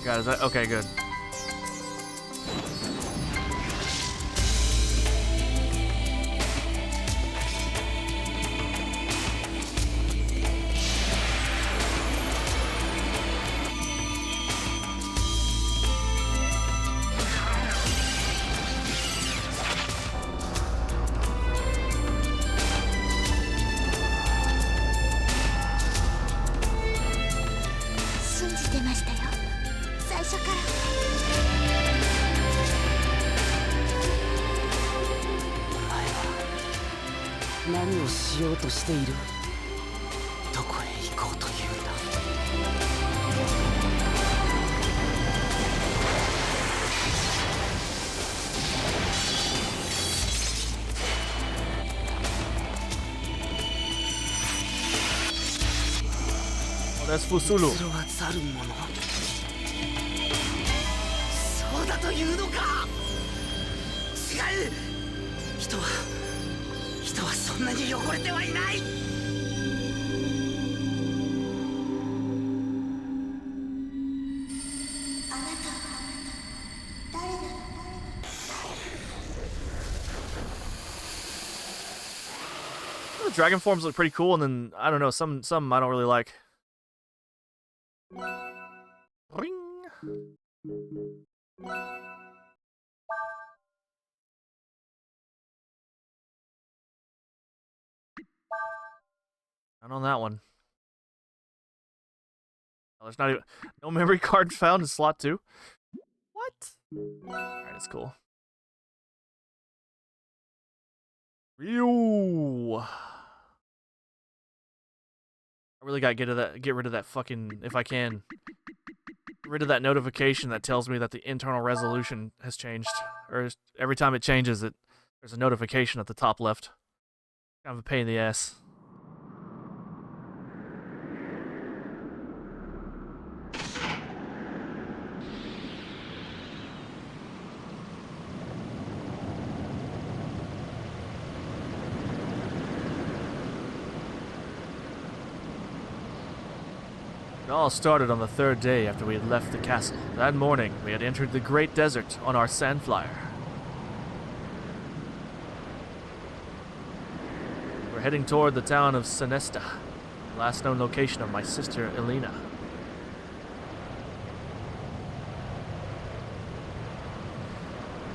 God, is that okay? Good. Oh, that's Fusulu. そうだというのか。違う。人はそんなに汚れてはいない。あなた誰なの？ The dragon forms look pretty cool, and then I don't know, some I don't really like. Ring. Not on that one. Oh, there's not even no memory card found in slot 2. What? Alright, that's cool. Ryu. I really gotta get rid of that fucking, if I can. Get rid of that notification that tells me that the internal resolution has changed. Or every time it changes, there's a notification at the top left. Kind of a pain in the ass. It all started on the third day after we had left the castle. That morning, we had entered the great desert on our sand flyer. We're heading toward the town of Senesta, the last known location of my sister Elena.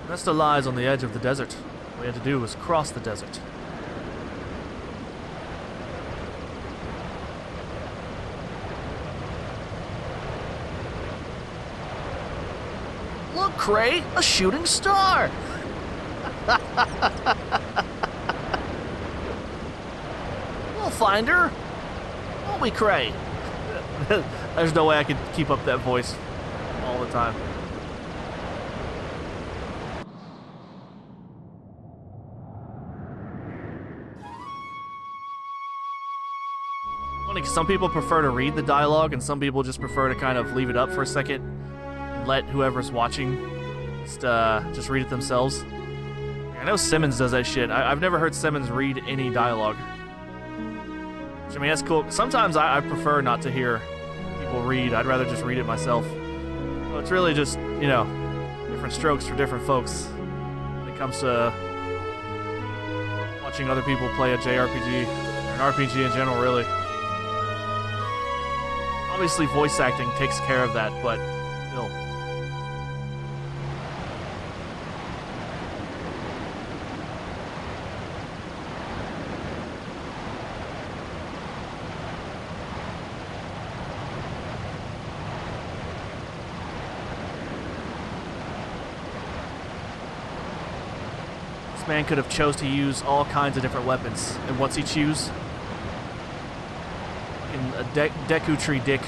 Senesta lies on the edge of the desert. All we had to do was cross the desert. Look, Cray, a shooting star! We'll find her, won't we, Cray? There's no way I could keep up that voice all the time. Funny, 'cause some people prefer to read the dialogue, and some people just prefer to kind of leave it up for a second and let whoever's watching just read it themselves. I know Simmons does that shit. I've never heard Simmons read any dialogue. Which, I mean, that's cool. Sometimes I prefer not to hear people read. I'd rather just read it myself. Well, it's really just, you know, different strokes for different folks when it comes to watching other people play a JRPG, or an RPG in general, really. Obviously, voice acting takes care of that, but still. This man could have chose to use all kinds of different weapons, and what's he choose? A Deku Tree dick.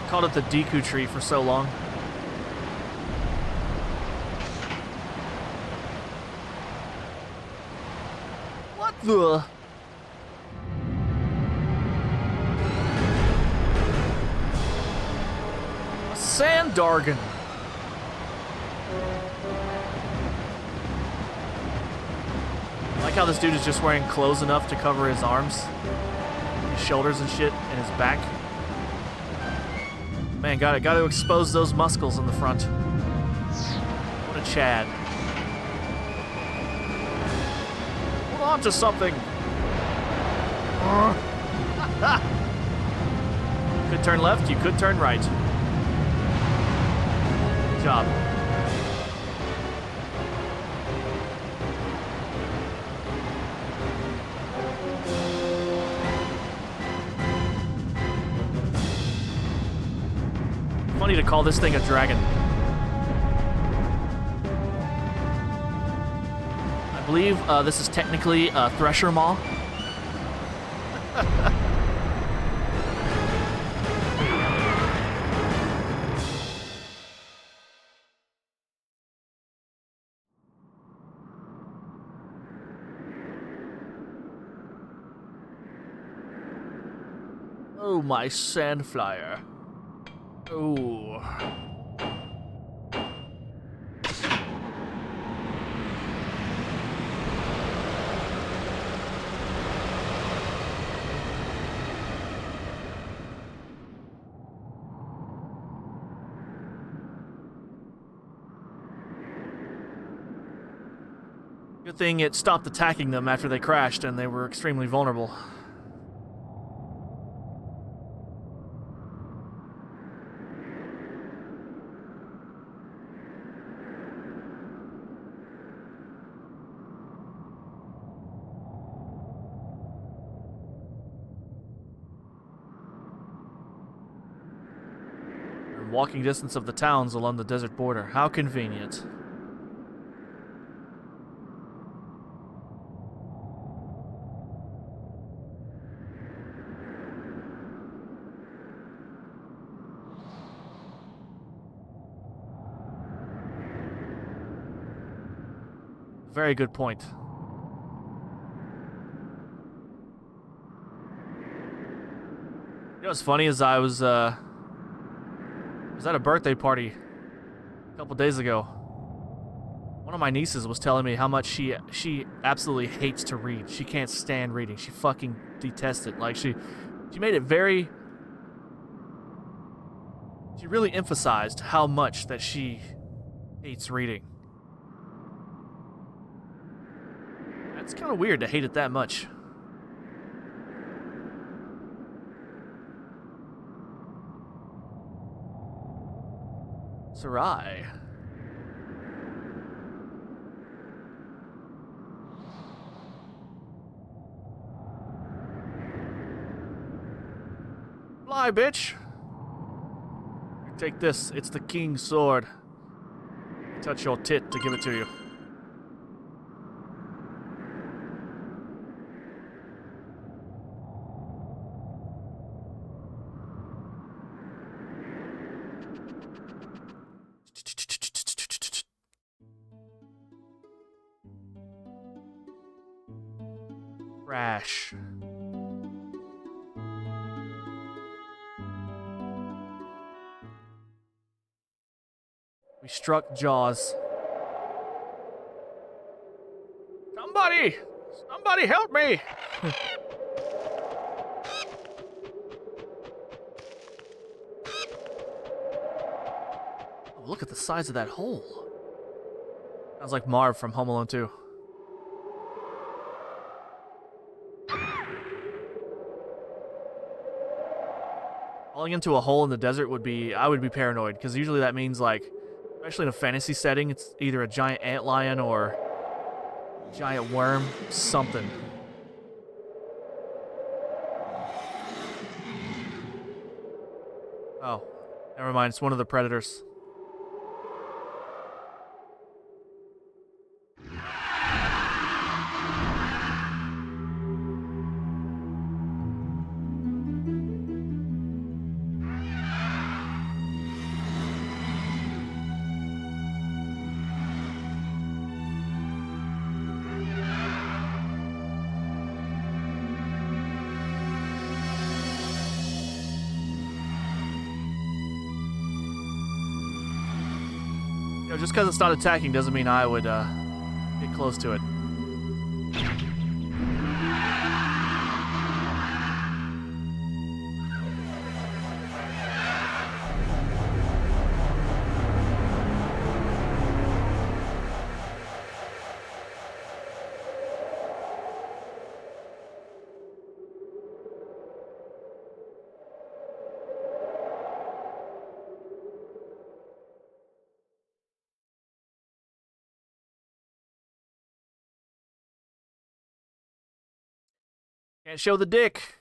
Called it the Deku Tree for so long. What the? Sand Dargon. Like how this dude is just wearing clothes enough to cover his arms, his shoulders and shit, and his back. Man, got to expose those muscles in the front. What a Chad. Hold on to something. You could turn left, you could turn right. Good job. Funny to call this thing a dragon. I believe this is technically a Thresher Maw. Oh, my sand flyer. Oh. Good thing it stopped attacking them after they crashed and they were extremely vulnerable. Walking distance of the towns along the desert border. How convenient. Very good point. You know what's funny is I was at a birthday party a couple days ago. One of my nieces was telling me how much she absolutely hates to read. She can't stand reading. She fucking detests it. Like she made it very. She really emphasized how much that she hates reading. That's kind of weird to hate it that much. Sarai. Fly, bitch. Take this. It's the king's sword. Touch your tit to give it to you. Crash. We struck Jaws. Somebody help me! Oh, look at the size of that hole. Sounds like Marv from Home Alone 2. Falling into a hole in the desert I would be paranoid, because usually that means, like, especially in a fantasy setting, it's either a giant antlion or a giant worm, something. Oh, never mind, it's one of the predators. Just because it's not attacking doesn't mean I would get close to it. Can't show the dick.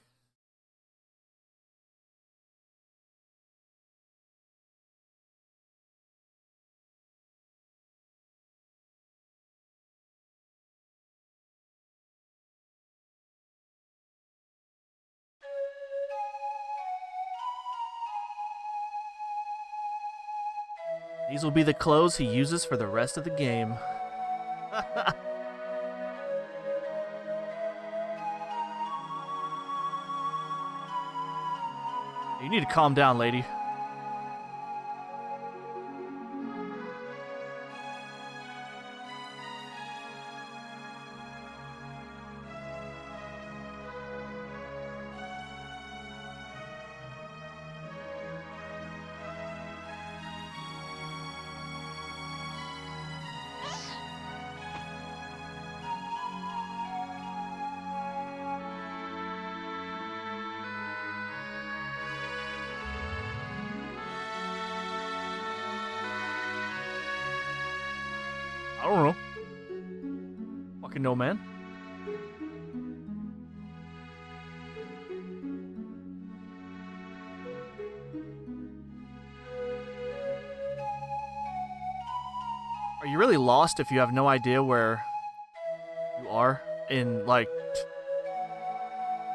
These will be the clothes he uses for the rest of the game. You need to calm down, lady. I don't know. Fucking no, man. Are you really lost if you have no idea where you are in, like,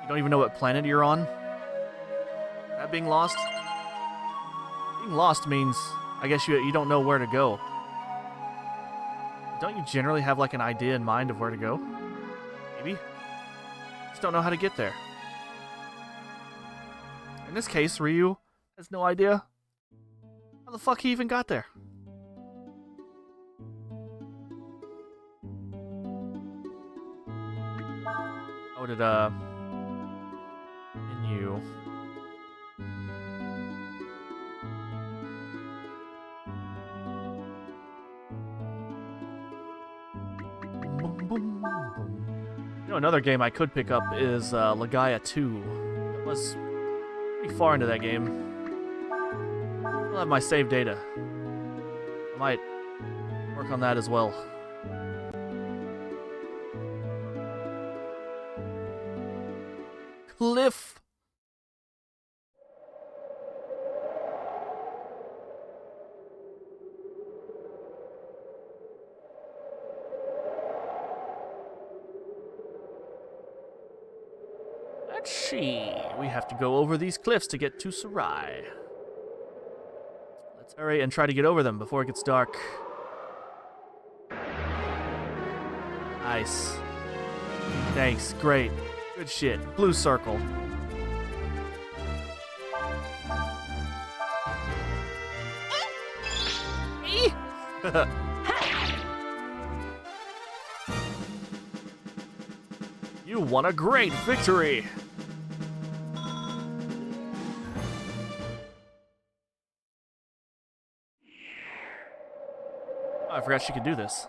you don't even know what planet you're on? That being lost? Being lost means, I guess you don't know where to go. Don't you generally have, like, an idea in mind of where to go? Maybe? Just don't know how to get there. In this case, Ryu has no idea how the fuck he even got there. Oh, did, menu. You know, another game I could pick up is Legaia 2. It was pretty far into that game. I still have my save data. I might work on that as well. Cliff! Let's see. We have to go over these cliffs to get to Sarai. Let's hurry and try to get over them before it gets dark. Nice. Thanks. Great. Good shit. Blue circle. You won a great victory! Oh, I forgot she could do this.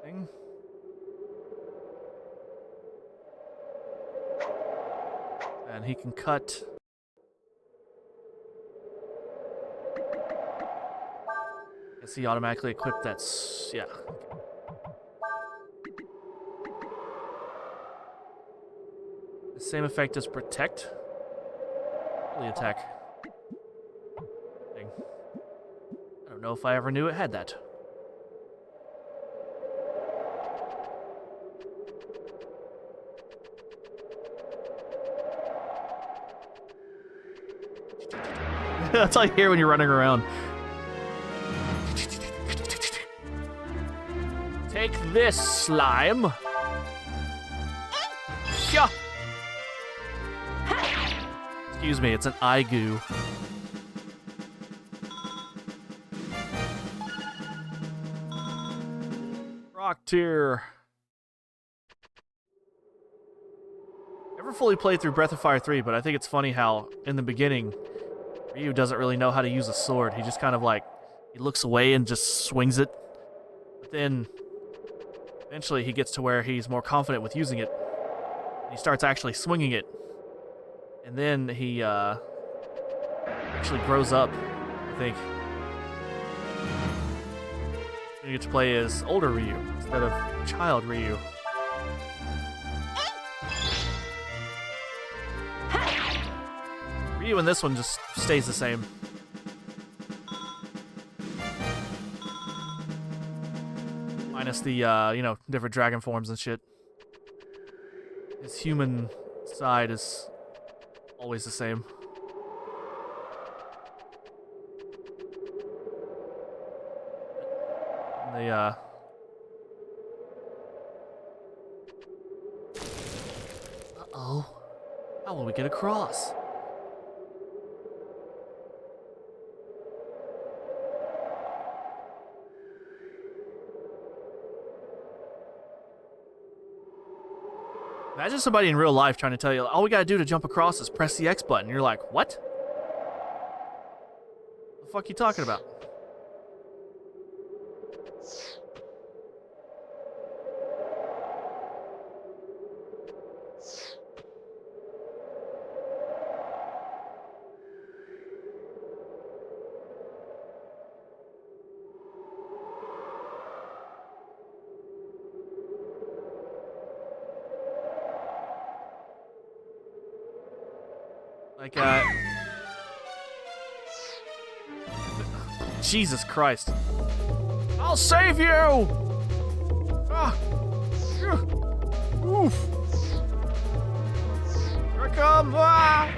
Thing. And he can cut. Guess he automatically equipped that. Yeah. The same effect as protect. Really attack. Thing. I don't know if I ever knew it had that. That's all you hear when you're running around. Take this, slime. Yeah. Excuse me, it's an eye goo. Rock tier. Never fully played through Breath of Fire 3, but I think it's funny how in the beginning Ryu doesn't really know how to use a sword. He just kind of like, he looks away and just swings it. But then, eventually he gets to where he's more confident with using it. And he starts actually swinging it. And then he, actually grows up, I think. You get to play as older Ryu instead of child Ryu. Ryu in this one just stays the same. Minus the, you know, different dragon forms and shit. His human side is always the same. And the, Uh-oh. How will we get across? Imagine somebody in real life trying to tell you, all we gotta do to jump across is press the X button. You're like, what? The fuck you talking about? Like, Jesus Christ. I'll save you! Ah! Oof! Here I come! Ah!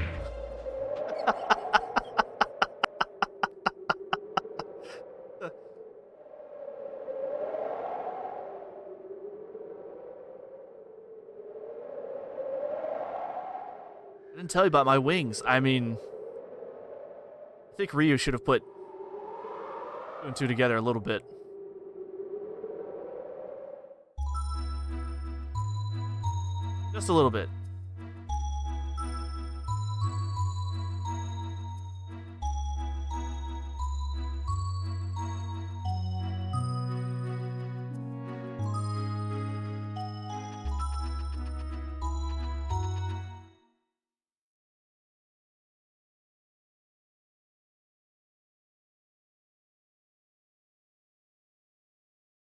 I didn't tell you about my wings. I mean, I think Ryu should have put 2 and 2 together a little bit. Just a little bit.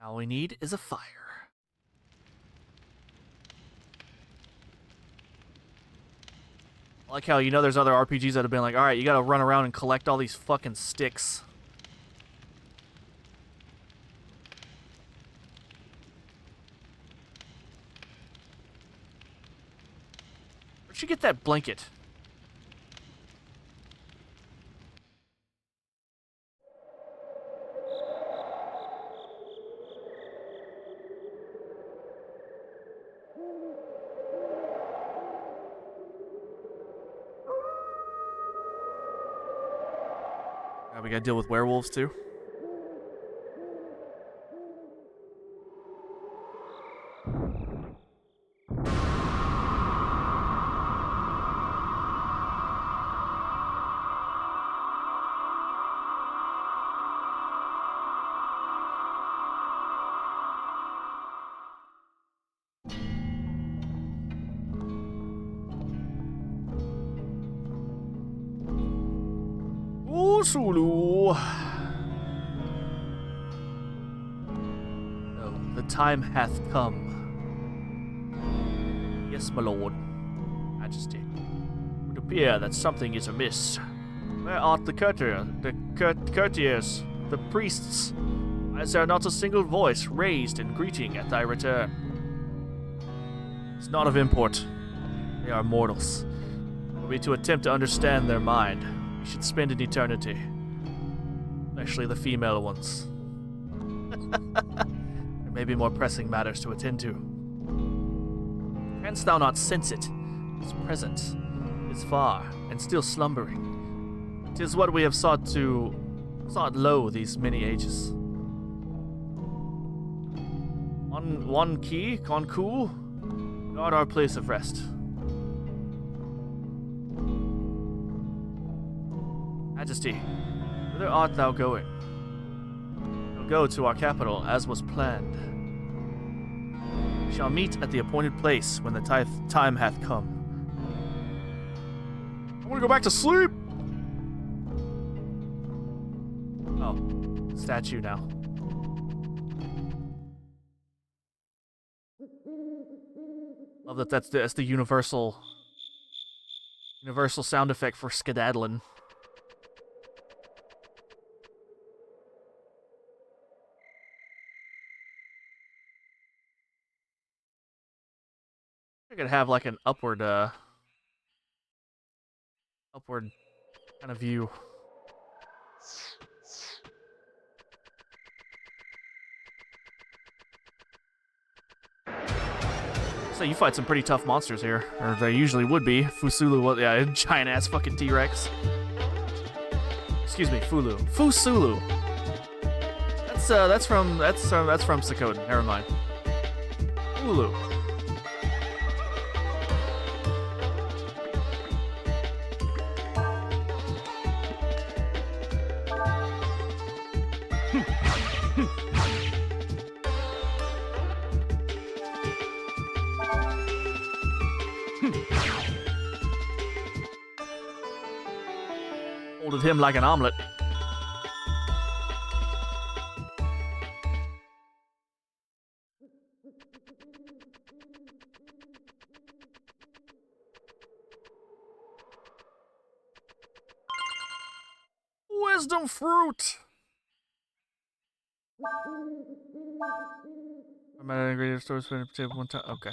All we need is a fire. I like how, you know, there's other RPGs that have been like, alright, you gotta run around and collect all these fucking sticks. Where'd you get that blanket? We gotta deal with werewolves too. Sulu. Oh, the time hath come. Yes, my lord. Majesty. It would appear that something is amiss. Where art the courtiers, the priests? Why is there not a single voice raised in greeting at thy return? It's not of import. They are mortals. Were we to attempt to understand their mind, we should spend an eternity. Especially the female ones. There may be more pressing matters to attend to. Canst thou not sense it? Its presence is far and still slumbering. 'Tis what we have sought low these many ages. On one key, Konku, guard our place of rest. Majesty, whither art thou going? We'll go to our capital, as was planned. We shall meet at the appointed place when the time hath come. I want to go back to sleep! Oh, statue now. Love that that's the universal Universal sound effect for skedaddling. I could have like an upward kind of view. So you fight some pretty tough monsters here, or they usually would be. Fusulu, well, yeah, giant ass fucking T-Rex. Excuse me, Fusulu. That's from Suikoden. Never mind. Fulu. Folded him like an omelet. Wisdom fruit. I'm at an ingredient store for one time. Okay.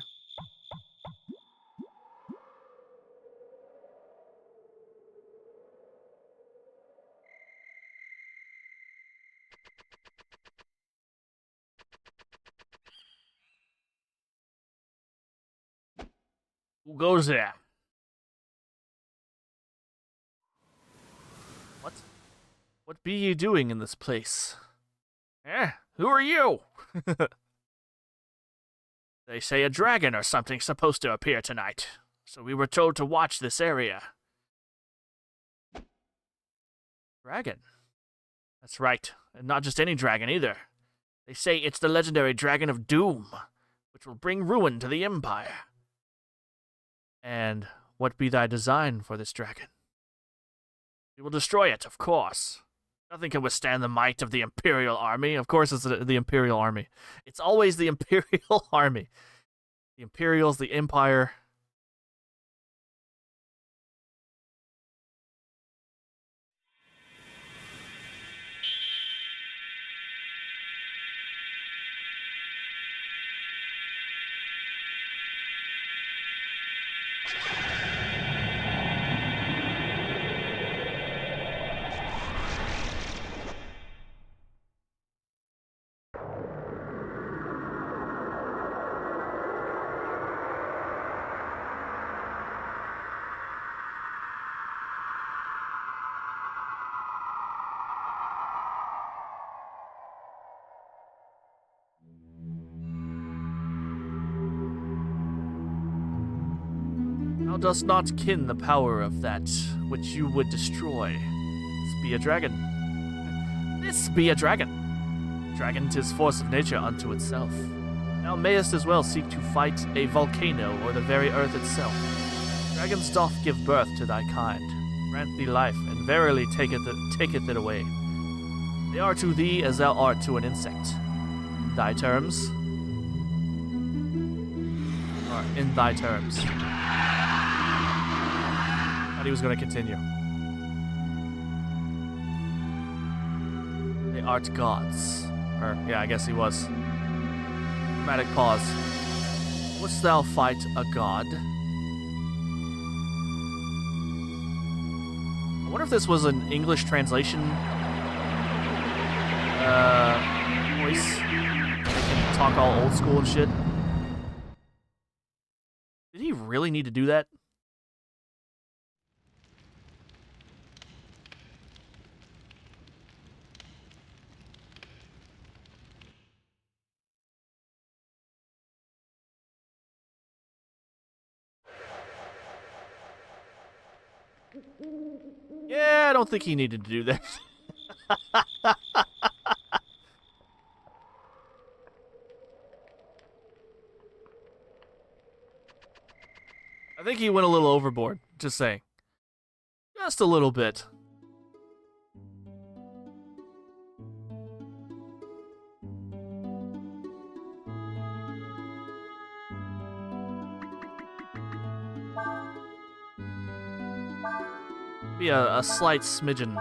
Who goes there? What? What be ye doing in this place? Eh? Who are you? They say a dragon or something's supposed to appear tonight, so we were told to watch this area. Dragon? That's right, and not just any dragon either. They say it's the legendary Dragon of Doom, which will bring ruin to the Empire. And what be thy design for this dragon? We will destroy it, of course. Nothing can withstand the might of the Imperial Army. Of course it's the Imperial Army. It's always the Imperial Army. The Imperials, the Empire. Thou dost not ken the power of that which you would destroy. This be a dragon. This be a dragon. Dragon 'tis force of nature unto itself. Thou mayest as well seek to fight a volcano or the very earth itself. Dragons doth give birth to thy kind, grant thee life, and verily taketh it away. They are to thee as thou art to an insect. In thy terms. Or in thy terms. Thought he was going to continue. They art gods. Or, yeah, I guess he was. Dramatic pause. Wouldst thou fight a god? I wonder if this was an English translation voice. They can talk all old school and shit. Did he really need to do that? Yeah, I don't think he needed to do that. I think he went a little overboard. Just saying. Just a little bit. Be a slight smidgen.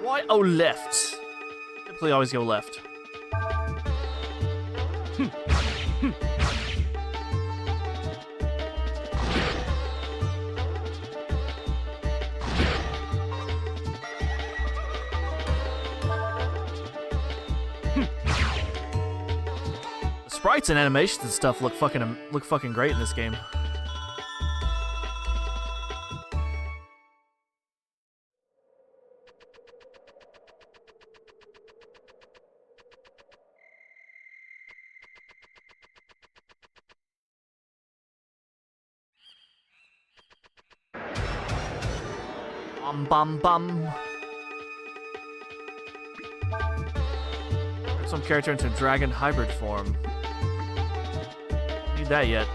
Why? Oh, left. Typically always go left. The sprites and animations and stuff look fucking great in this game. Bum bum. Turn some character into dragon hybrid form. Need that yet.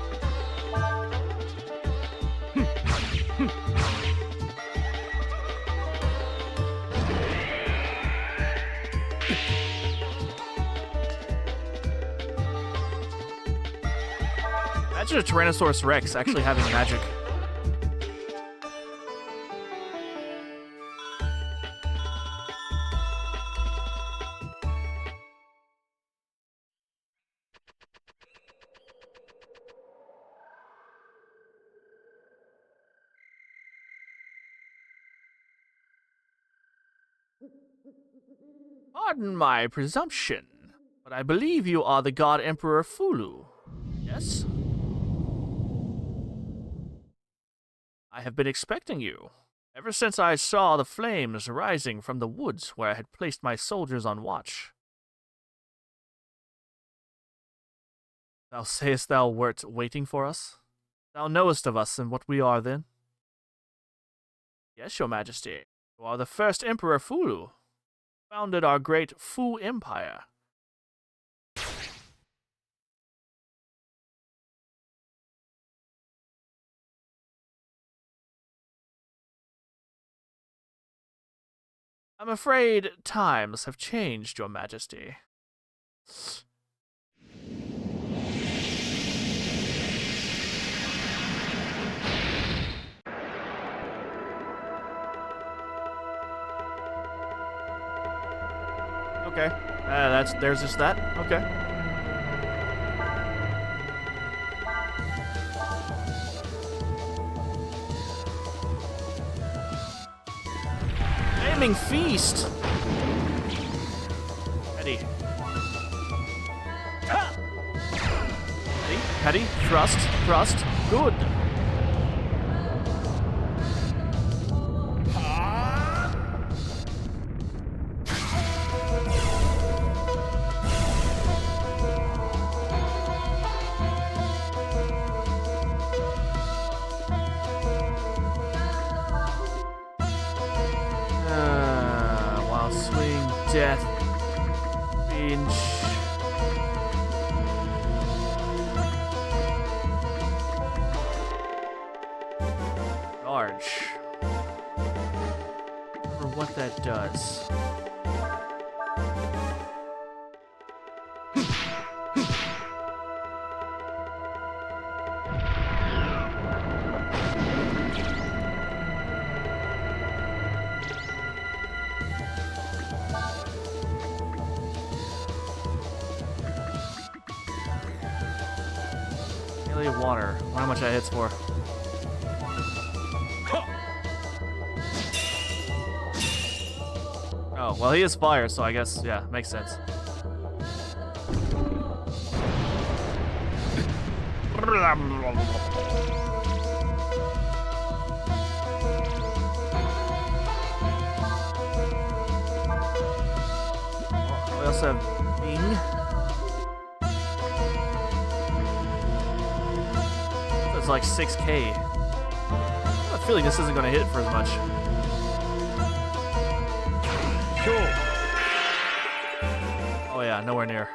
Imagine a Tyrannosaurus Rex actually having magic. Pardon my presumption, but I believe you are the God Emperor Fulu. Yes? I have been expecting you, ever since I saw the flames rising from the woods where I had placed my soldiers on watch. Thou sayest thou wert waiting for us? Thou knowest of us and what we are then? Yes, your majesty. You are the first Emperor Fulu. Founded our great Fu Empire. I'm afraid times have changed, your majesty. Okay. There's just that. Okay. Flaming feast. Petty. Petty. Thrust. Good. Death. Binge. Charge. For what that does. Water. I wonder how much that hits for. Oh, well, he is fire, so I guess, yeah, makes sense. We also have Bing. It's like 6K. I have a feeling this isn't going to hit for as much. Cool. Oh yeah, nowhere near.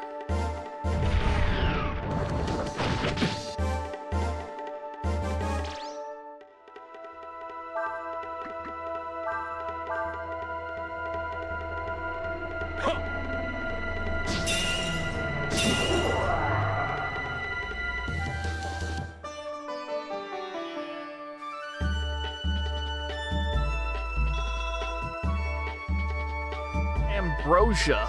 Ambrosia.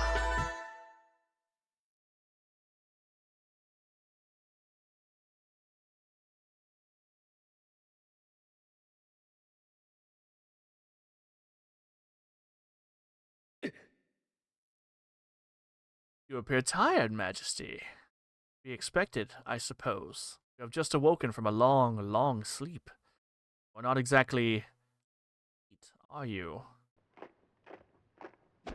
You appear tired, Majesty. Be expected, I suppose. You have just awoken from a long, long sleep. Or not exactly... are you? It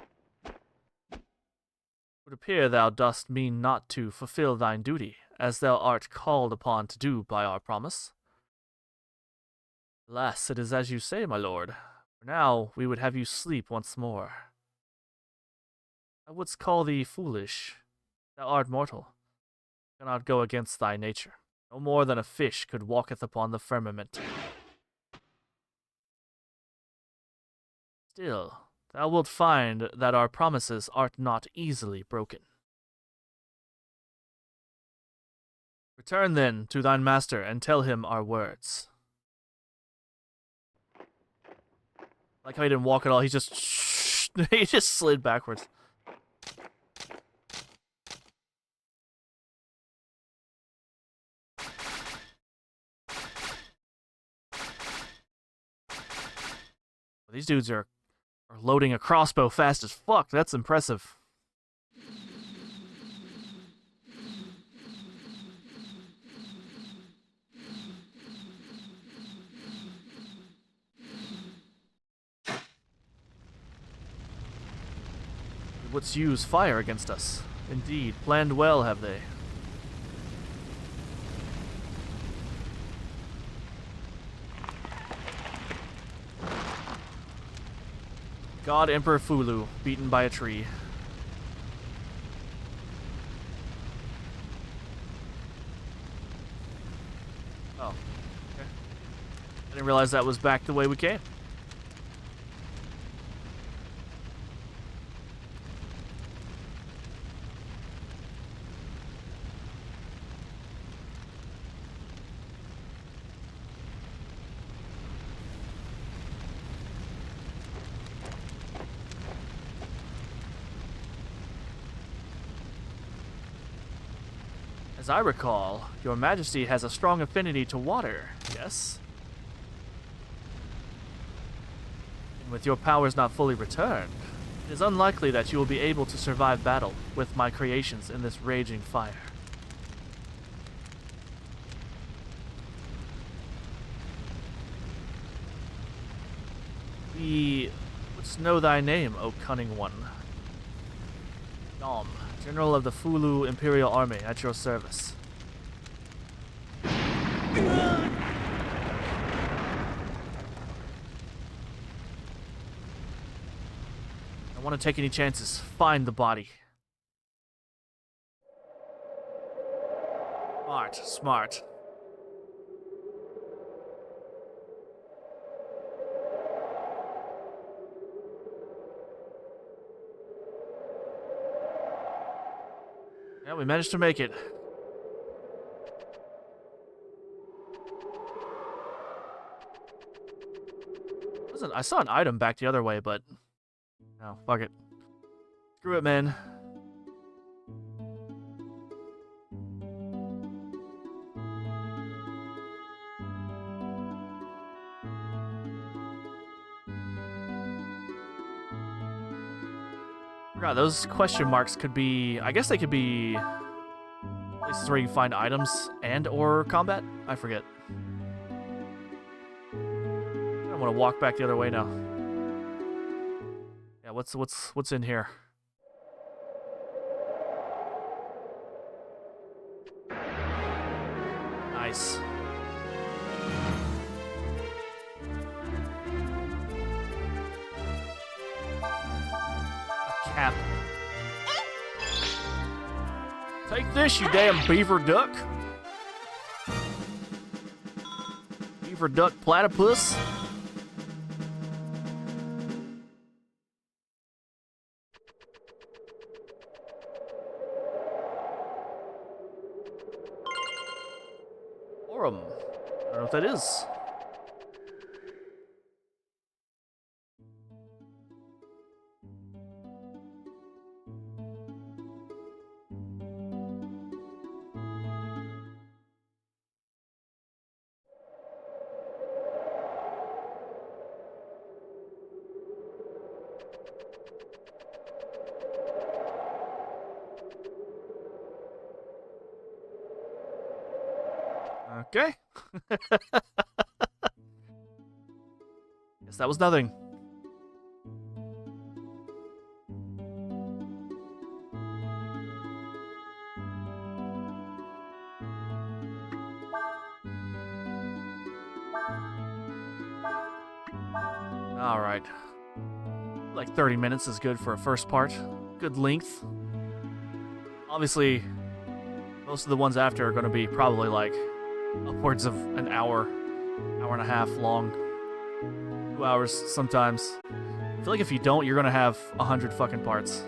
would appear thou dost mean not to fulfill thine duty, as thou art called upon to do by our promise. Alas, it is as you say, my lord. For now, we would have you sleep once more. I wouldst call thee foolish. Thou art mortal. Cannot go against thy nature. No more than a fish could walketh upon the firmament. Still, thou wilt find that our promises art not easily broken. Return then to thine master and tell him our words. Like how he didn't walk at all, he just he just slid backwards. These dudes are loading a crossbow fast as fuck. That's impressive. They wouldst use fire against us. Indeed, planned well have they. God Emperor Fulu, beaten by a tree. Oh. Okay. I didn't realize that was back the way we came. As I recall, your majesty has a strong affinity to water, yes? And with your powers not fully returned, it is unlikely that you will be able to survive battle with my creations in this raging fire. We wouldst know thy name, O cunning one. Dom, General of the Fulu Imperial Army, at your service. I don't want to take any chances. Find the body. Smart, smart. Yeah, we managed to make it. Listen, I saw an item back the other way, but no, fuck it. Screw it, man. Forgot, those question marks could be... I guess they could be places where you can find items and or combat? I forget. I want to walk back the other way now. Yeah, what's in here? Nice. A cap. Take this, you damn beaver duck. Beaver duck platypus. Forum. I don't know what that is. Okay. Guess that was nothing. Alright. Like 30 minutes is good for a first part. Good length. Obviously, most of the ones after are going to be probably like upwards of an hour, hour and a half long. 2 hours sometimes. I feel like if you don't, you're going to have 100 fucking parts.